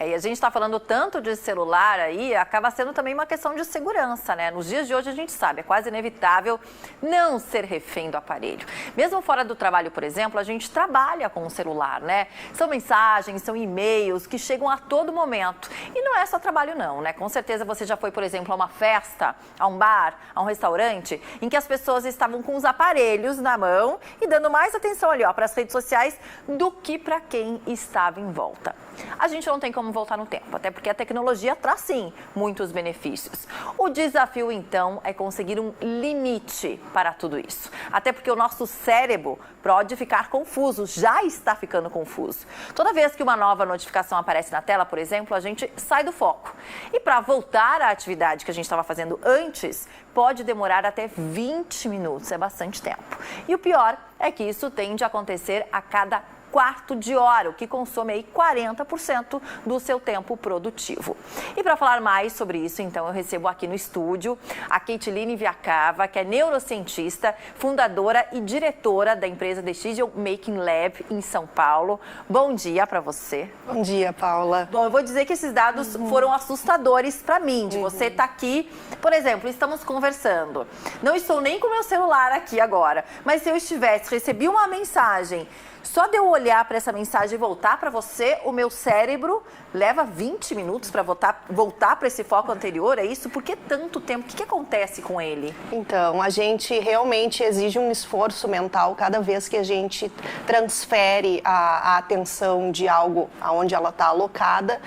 E a gente está falando tanto de celular aí, acaba sendo também uma questão de segurança, né? Nos dias de hoje a gente sabe, é quase inevitável não ser refém do aparelho. Mesmo fora do trabalho, por exemplo, a gente trabalha com o celular, né? São mensagens, são e-mails que chegam a todo momento. E não é só trabalho não, né? Com certeza você já foi, por exemplo, a uma festa, a um bar, a um restaurante, em que as pessoas estavam com os aparelhos na mão e dando mais atenção ali, ó, para as redes sociais do que para quem estava em volta. A gente não tem como voltar no tempo, até porque a tecnologia traz sim muitos benefícios. O desafio então é conseguir um limite para tudo isso. Até porque o nosso cérebro pode ficar confuso, já está ficando confuso. Toda vez que uma nova notificação aparece na tela, por exemplo, a gente sai do foco. E para voltar à atividade que a gente estava fazendo antes, pode demorar até 20 minutos, é bastante tempo. E o pior é que isso tende a acontecer a cada quarto de hora, o que consome aí 40% do seu tempo produtivo. E para falar mais sobre isso, então, eu recebo aqui no estúdio a Keitiline Viacava, que é neurocientista, fundadora e diretora da empresa Decision Making Lab em São Paulo. Bom dia para você. Bom dia, Paula. Bom, eu vou dizer que esses dados foram assustadores para mim, de você estar aqui. Por exemplo, estamos conversando. Não estou nem com o meu celular aqui agora, mas se eu recebi uma mensagem, só de eu olhar para essa mensagem e voltar para você, o meu cérebro leva 20 minutos para voltar para esse foco anterior, é isso? Por que tanto tempo? O que acontece com ele? Então, a gente realmente exige um esforço mental cada vez que a gente transfere a atenção de algo aonde ela está alocada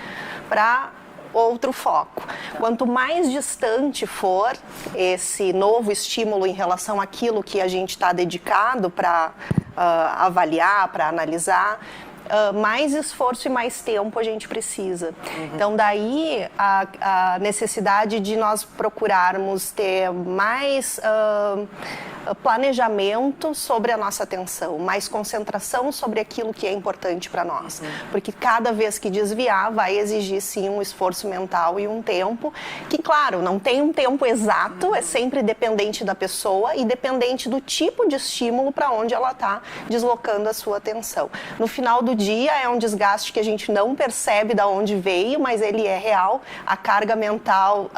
para outro foco. Quanto mais distante for esse novo estímulo em relação àquilo que a gente está dedicado para avaliar, para analisar, mais esforço e mais tempo a gente precisa. Então, daí a necessidade de nós procurarmos ter mais planejamento sobre a nossa atenção, mais concentração sobre aquilo que é importante para nós. Porque cada vez que desviar, vai exigir sim um esforço mental e um tempo que, claro, não tem um tempo exato, é sempre dependente da pessoa e dependente do tipo de estímulo para onde ela está deslocando a sua atenção. No final do dia, é um desgaste que a gente não percebe de onde veio, mas ele é real. A carga mental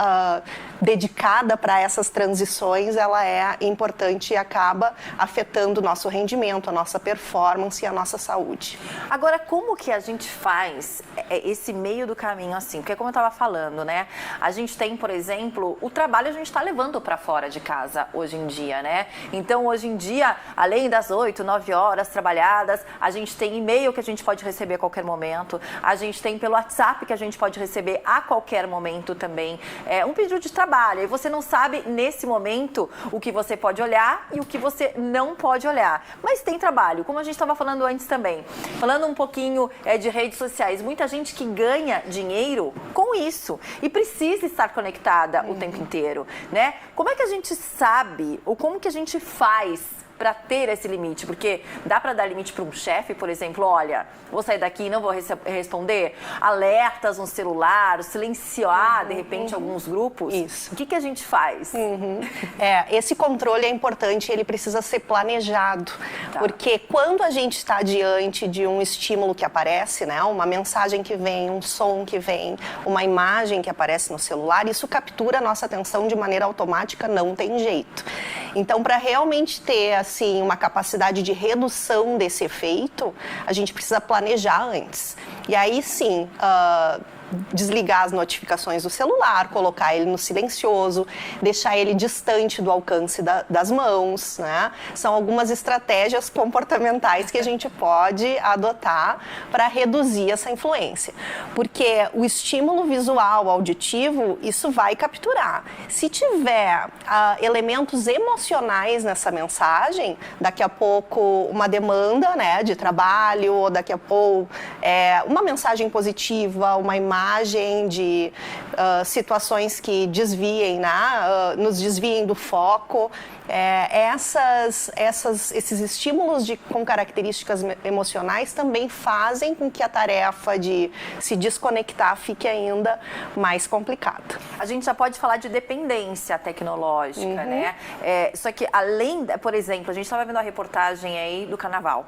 dedicada para essas transições, ela é importante e acaba afetando o nosso rendimento, a nossa performance e a nossa saúde. Agora, como que a gente faz esse meio do caminho assim? Porque como eu estava falando, né? A gente tem, por exemplo, o trabalho a gente está levando para fora de casa hoje em dia, né? Então, hoje em dia, além das 8, 9 horas trabalhadas, a gente tem e-mail que a gente pode receber a qualquer momento, a gente tem pelo WhatsApp que a gente pode receber a qualquer momento também, um pedido de trabalho, e você não sabe nesse momento o que você pode olhar e o que você não pode olhar, mas tem trabalho, como a gente estava falando antes também, falando um pouquinho de redes sociais, muita gente que ganha dinheiro com isso e precisa estar conectada o tempo inteiro, né? Como é que a gente sabe, ou como que a gente faz para ter esse limite? Porque dá para dar limite para um chefe, por exemplo, olha, vou sair daqui e não vou responder, alertas no celular, silenciar de repente alguns grupos. Isso. O que a gente faz? Esse controle é importante, ele precisa ser planejado, porque quando a gente está diante de um estímulo que aparece, né, uma mensagem que vem, um som que vem, uma imagem que aparece no celular, isso captura a nossa atenção de maneira automática, não tem jeito. Então, para realmente ter assim uma capacidade de redução desse efeito, a gente precisa planejar antes. E aí sim, desligar as notificações do celular, colocar ele no silencioso, deixar ele distante do alcance das mãos, né? São algumas estratégias comportamentais que a gente pode adotar para reduzir essa influência. Porque o estímulo visual, auditivo, isso vai capturar. Se tiver elementos emocionais nessa mensagem, daqui a pouco uma demanda, né, de trabalho, ou daqui a pouco uma mensagem positiva, uma imagem de situações que desviem, né, nos desviem do foco. Esses estímulos com características emocionais também fazem com que a tarefa de se desconectar fique ainda mais complicada. A gente já pode falar de dependência tecnológica, né? Só que além, por exemplo, a gente estava vendo a reportagem aí do carnaval,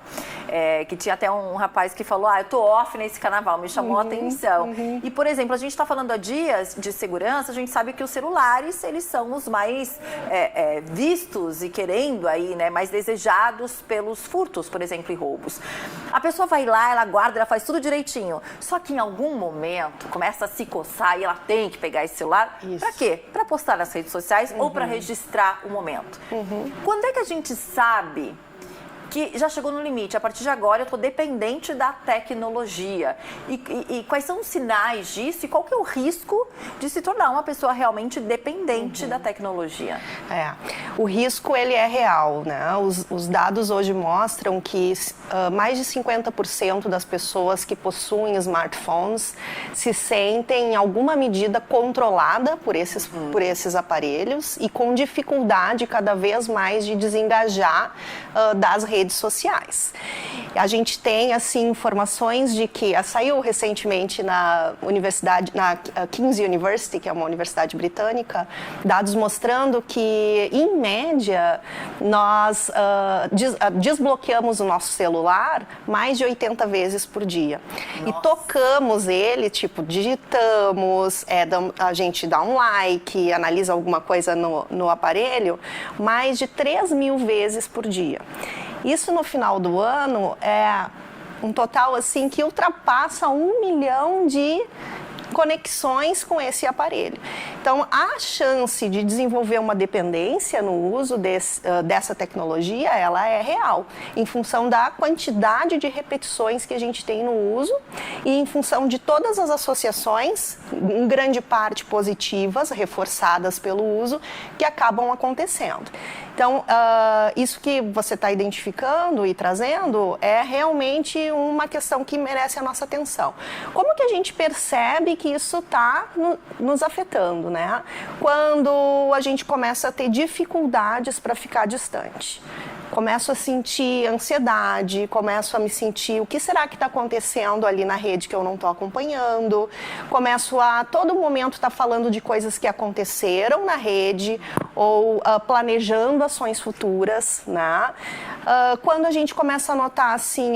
que tinha até um rapaz que falou, eu tô off nesse carnaval, me chamou a atenção. E, por exemplo, a gente está falando há dias de segurança, a gente sabe que os celulares, eles são os mais vistos e querendo aí, né, mais desejados pelos furtos, por exemplo, e roubos. A pessoa vai lá, ela guarda, ela faz tudo direitinho. Só que em algum momento começa a se coçar e ela tem que pegar esse celular. Para quê? Para postar nas redes sociais ou para registrar o momento. Quando é que a gente sabe que já chegou no limite? A partir de agora eu estou dependente da tecnologia. E quais são os sinais disso e qual que é o risco de se tornar uma pessoa realmente dependente da tecnologia? O risco, ele é real, né? Os dados hoje mostram que mais de 50% das pessoas que possuem smartphones se sentem em alguma medida controlada por esses aparelhos e com dificuldade cada vez mais de desengajar das redes sociais. A gente tem, assim, informações de que saiu recentemente na King's University, que é uma universidade britânica, dados mostrando que, em média, nós desbloqueamos o nosso celular mais de 80 vezes por dia. Nossa. E tocamos ele, tipo, digitamos, a gente dá um like, analisa alguma coisa no aparelho, mais de 3.000 vezes por dia. Isso no final do ano é um total assim que ultrapassa 1 milhão de conexões com esse aparelho. Então, a chance de desenvolver uma dependência no uso dessa tecnologia, ela é real, em função da quantidade de repetições que a gente tem no uso e em função de todas as associações, em grande parte positivas, reforçadas pelo uso, que acabam acontecendo. Então, isso que você está identificando e trazendo é realmente uma questão que merece a nossa atenção. Como que a gente percebe que isso está nos afetando, né? Quando a gente começa a ter dificuldades para ficar distante. Começo a sentir ansiedade, começo a me sentir o que será que está acontecendo ali na rede que eu não estou acompanhando, começo a todo momento estar falando de coisas que aconteceram na rede ou planejando ações futuras, né? Quando a gente começa a notar assim,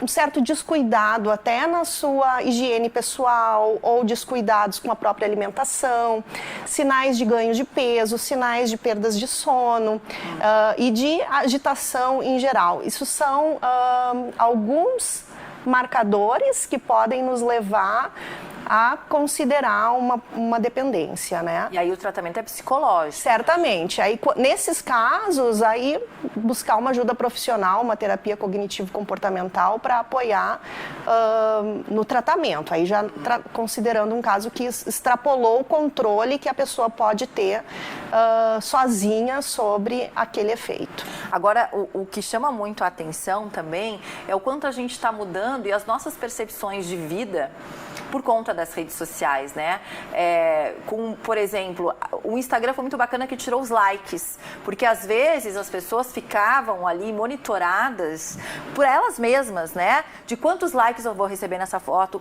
um certo descuidado até na sua higiene pessoal ou descuidados com a própria alimentação, sinais de ganho de peso, sinais de perdas de sono e de agitação em geral. Isso são alguns marcadores que podem nos levar a considerar uma dependência, né? E aí o tratamento é psicológico. Certamente. Aí, nesses casos, aí buscar uma ajuda profissional, uma terapia cognitivo-comportamental para apoiar no tratamento. Aí já considerando um caso que extrapolou o controle que a pessoa pode ter sozinha sobre aquele efeito. Agora, o que chama muito a atenção também é o quanto a gente está mudando e as nossas percepções de vida por conta das redes sociais, né? Por exemplo, o Instagram foi muito bacana que tirou os likes, porque às vezes as pessoas ficavam ali monitoradas por elas mesmas, né? De quantos likes eu vou receber nessa foto,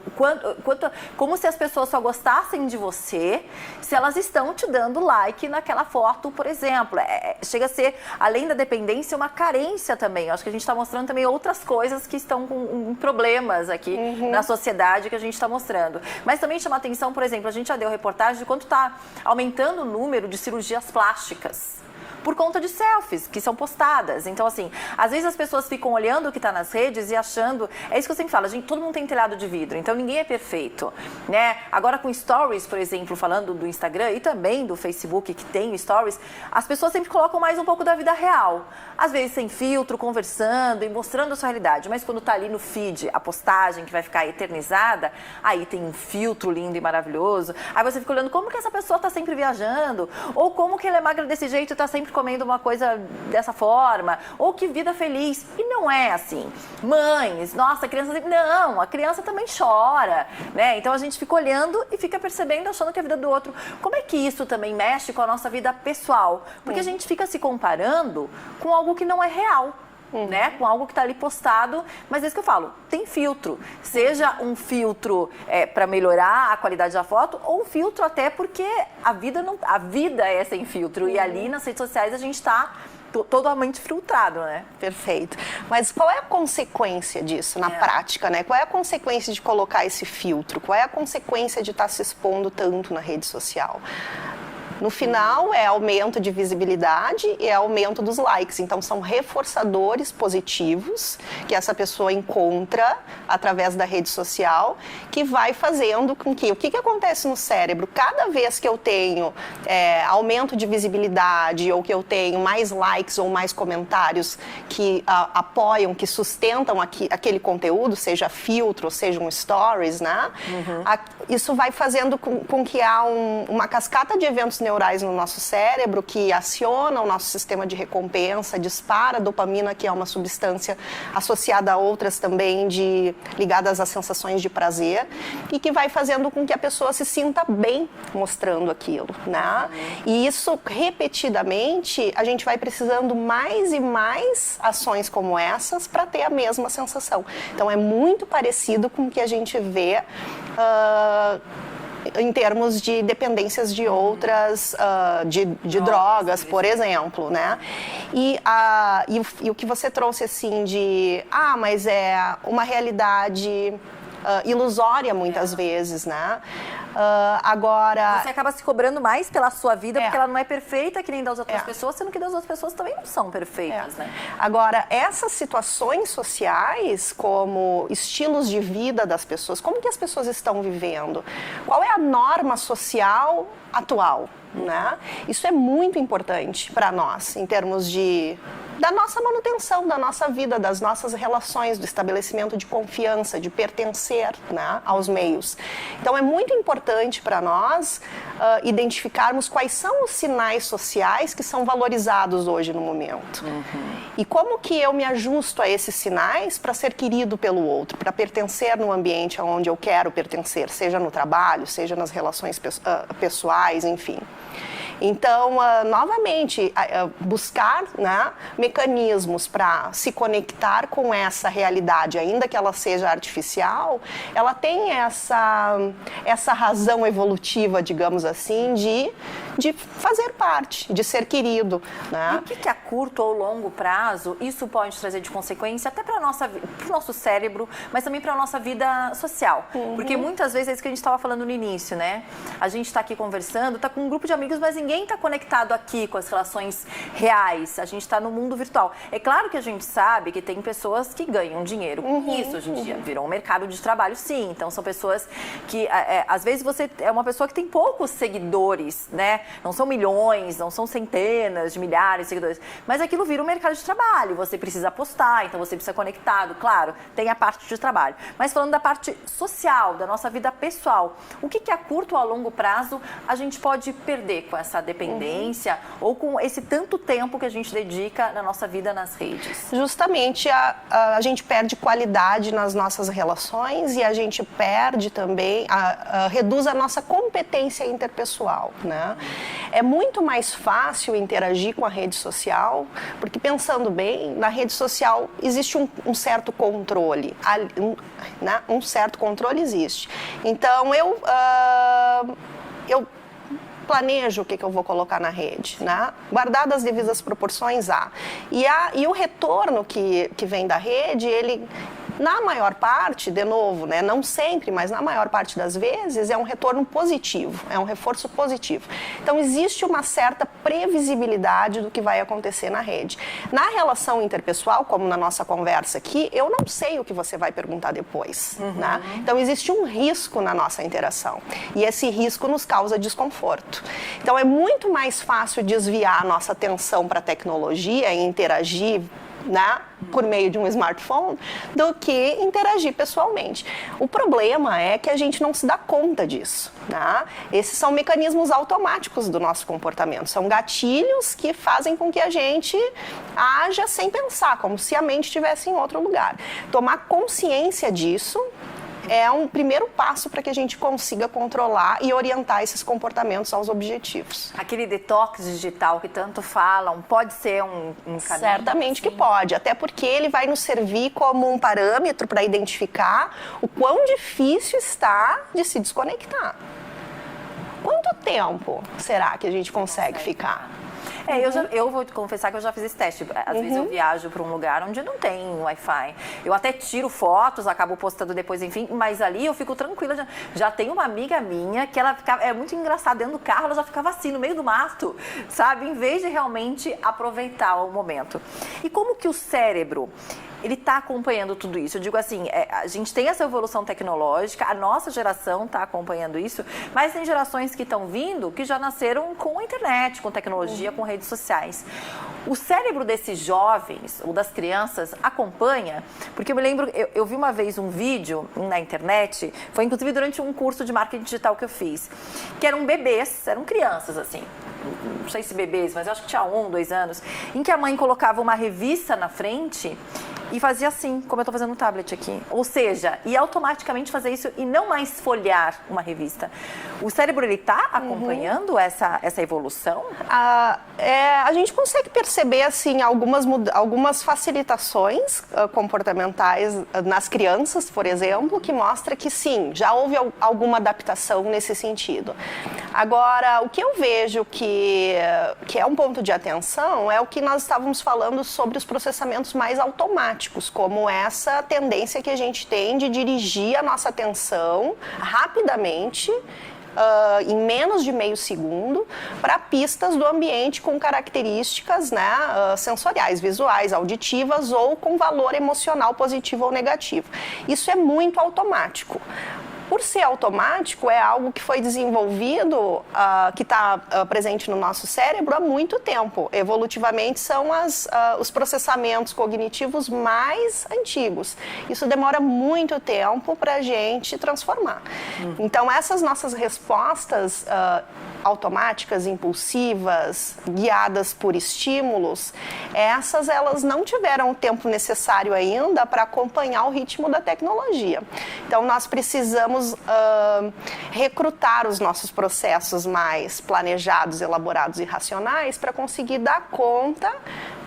como se as pessoas só gostassem de você se elas estão te dando like naquela foto, por exemplo. Chega a ser, além da dependência, uma carência também. Eu acho que a gente está mostrando também outras coisas que estão com problemas aqui na sociedade que a gente está mostrando. Mas também chama atenção, por exemplo, a gente já deu reportagem de quanto está aumentando o número de cirurgias plásticas por conta de selfies que são postadas. Então, assim, às vezes as pessoas ficam olhando o que está nas redes e achando... É isso que eu sempre falo, todo mundo tem telhado de vidro, então ninguém é perfeito, né? Agora com stories, por exemplo, falando do Instagram e também do Facebook, que tem stories, as pessoas sempre colocam mais um pouco da vida real. Às vezes sem filtro, conversando e mostrando a sua realidade. Mas quando está ali no feed, a postagem que vai ficar eternizada, aí tem um filtro lindo e maravilhoso. Aí você fica olhando como que essa pessoa está sempre viajando, ou como que ela é magra desse jeito e está sempre comendo uma coisa dessa forma, ou que vida feliz. E não é assim. Mães, nossa, a criança... Não, a criança também chora, né? Então a gente fica olhando e fica percebendo, achando que a vida do outro... Como é que isso também mexe com a nossa vida pessoal? Porque a gente fica se comparando com algo que não é real. Né? Com algo que está ali postado, mas é isso que eu falo, tem filtro, seja um filtro para melhorar a qualidade da foto ou um filtro até porque a vida é sem filtro e ali nas redes sociais a gente está totalmente filtrado, né? Perfeito. Mas qual é a consequência disso na prática, né? Qual é a consequência de colocar esse filtro? Qual é a consequência de estar se expondo tanto na rede social? No final, é aumento de visibilidade e é aumento dos likes. Então, são reforçadores positivos que essa pessoa encontra através da rede social, que vai fazendo com que... O que acontece no cérebro? Cada vez que eu tenho aumento de visibilidade ou que eu tenho mais likes ou mais comentários que apoiam, que sustentam aquele conteúdo, seja filtro, seja um stories, né? Isso vai fazendo com que há uma cascata de eventos neurais no nosso cérebro que aciona o nosso sistema de recompensa, dispara a dopamina, que é uma substância associada a outras também ligadas às sensações de prazer, e que vai fazendo com que a pessoa se sinta bem mostrando aquilo, né? E isso, repetidamente, a gente vai precisando mais e mais ações como essas para ter a mesma sensação. Então, é muito parecido com o que a gente vê em termos de dependências de outras, de drogas, por exemplo, né? E o que você trouxe, assim, mas é uma realidade ilusória, muitas vezes, né? Agora... Você acaba se cobrando mais pela sua vida, porque ela não é perfeita que nem das outras pessoas, sendo que das outras pessoas também não são perfeitas, né? Agora, essas situações sociais, como estilos de vida das pessoas, como que as pessoas estão vivendo? Qual é a norma social atual, né? Isso é muito importante para nós, em termos da nossa manutenção, da nossa vida, das nossas relações, do estabelecimento de confiança, de pertencer, né, aos meios. Então, é muito importante para nós identificarmos quais são os sinais sociais que são valorizados hoje no momento. E como que eu me ajusto a esses sinais para ser querido pelo outro, para pertencer no ambiente onde eu quero pertencer, seja no trabalho, seja nas relações pessoais, enfim. Então, novamente, buscar, né, mecanismos para se conectar com essa realidade, ainda que ela seja artificial, ela tem essa razão evolutiva, digamos assim, de fazer parte, de ser querido, né? E o que a curto ou longo prazo isso pode trazer de consequência até para o nosso cérebro, mas também para a nossa vida social? Porque muitas vezes é isso que a gente estava falando no início, né? A gente está aqui conversando, está com um grupo de amigos, mas ninguém está conectado aqui com as relações reais. A gente está no mundo virtual. É claro que a gente sabe que tem pessoas que ganham dinheiro com isso. Hoje em dia virou um mercado de trabalho, sim. Então são pessoas que, às vezes você é uma pessoa que tem poucos seguidores, né? Não são milhões, não são centenas de milhares de seguidores. Mas aquilo vira um mercado de trabalho. Você precisa postar, então você precisa conectado. Claro, tem a parte de trabalho. Mas falando da parte social, da nossa vida pessoal, o que a curto ou a longo prazo a gente pode perder com essa dependência ou com esse tanto tempo que a gente dedica na nossa vida nas redes? Justamente a gente perde qualidade nas nossas relações e a gente perde também, reduz a nossa competência interpessoal, né? É muito mais fácil interagir com a rede social, porque pensando bem, na rede social existe um certo controle, né? Um certo controle existe. Então, eu planejo o que eu vou colocar na rede, né? Guardadas as devidas proporções, E o retorno que vem da rede, ele, na maior parte, de novo, né? Não sempre, mas na maior parte das vezes, é um retorno positivo, é um reforço positivo. Então, existe uma certa previsibilidade do que vai acontecer na rede. Na relação interpessoal, como na nossa conversa aqui, eu não sei o que você vai perguntar depois, né? Então, existe um risco na nossa interação. E esse risco nos causa desconforto. Então, é muito mais fácil desviar a nossa atenção para a tecnologia e interagir, né, por meio de um smartphone, do que interagir pessoalmente. O problema é que a gente não se dá conta disso, né? Esses são mecanismos automáticos do nosso comportamento, são gatilhos que fazem com que a gente haja sem pensar, como se a mente estivesse em outro lugar. Tomar consciência disso é um primeiro passo para que a gente consiga controlar e orientar esses comportamentos aos objetivos. Aquele detox digital que tanto falam, pode ser um caminho? Certamente que pode, até porque ele vai nos servir como um parâmetro para identificar o quão difícil está de se desconectar. Quanto tempo será que a gente consegue ficar? Eu vou te confessar que eu já fiz esse teste. Às vezes eu viajo para um lugar onde não tem Wi-Fi. Eu até tiro fotos, acabo postando depois, enfim, mas ali eu fico tranquila. Já tem uma amiga minha que ela ficava, é muito engraçado, dentro do carro ela já ficava assim, no meio do mato, sabe? Em vez de realmente aproveitar o momento. E como que o cérebro, ele está acompanhando tudo isso? Eu digo assim, a gente tem essa evolução tecnológica, a nossa geração está acompanhando isso, mas tem gerações que estão vindo que já nasceram com a internet, com tecnologia, com redes sociais. O cérebro desses jovens ou das crianças acompanha, porque eu me lembro, eu vi uma vez um vídeo na internet, foi inclusive durante um curso de marketing digital que eu fiz, que eram bebês, eram crianças assim, não sei se bebês, mas eu acho que tinha 1, 2 anos, em que a mãe colocava uma revista na frente e fazia assim, como eu estou fazendo no tablet aqui. Ou seja, ia automaticamente fazer isso e não mais folhear uma revista. O cérebro, ele está acompanhando essa evolução? A gente consegue perceber, assim, algumas facilitações comportamentais nas crianças, por exemplo, que mostra que, sim, já houve alguma adaptação nesse sentido. Agora, o que eu vejo que é um ponto de atenção é o que nós estávamos falando sobre os processamentos mais automáticos, como essa tendência que a gente tem de dirigir a nossa atenção rapidamente, em menos de meio segundo, para pistas do ambiente com características, né, sensoriais, visuais, auditivas ou com valor emocional positivo ou negativo. Isso é muito automático. Por ser automático, é algo que foi desenvolvido, que está presente no nosso cérebro há muito tempo. Evolutivamente, são os processamentos cognitivos mais antigos. Isso demora muito tempo para a gente transformar. Então, essas nossas respostas automáticas, impulsivas, guiadas por estímulos, elas não tiveram o tempo necessário ainda para acompanhar o ritmo da tecnologia. Então, nós precisamos recrutar os nossos processos mais planejados, elaborados e racionais para conseguir dar conta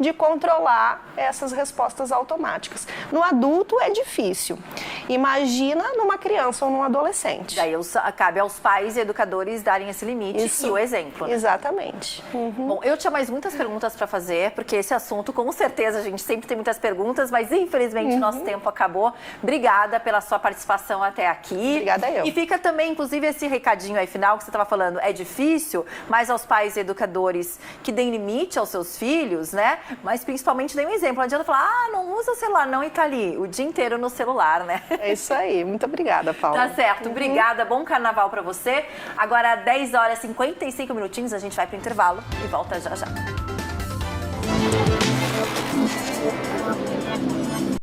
de controlar essas respostas automáticas. No adulto é difícil. Imagina numa criança ou num adolescente. Daí cabe aos pais e educadores darem esse limite e o exemplo. Né? Exatamente. Bom, eu tinha mais muitas perguntas para fazer, porque esse assunto, com certeza, a gente sempre tem muitas perguntas, mas infelizmente nosso tempo acabou. Obrigada pela sua participação até aqui. Obrigada eu. E fica também, inclusive, esse recadinho aí final que você estava falando, é difícil, mas aos pais e educadores que deem limite aos seus filhos, né? Mas principalmente deem um exemplo. Não adianta falar, não usa o celular, não, e tá ali o dia inteiro no celular, né? É isso aí. Muito obrigada, Paula. Tá certo. Obrigada. Bom carnaval para você. Agora, 10 horas e 55 minutinhos, a gente vai pro intervalo e volta já já.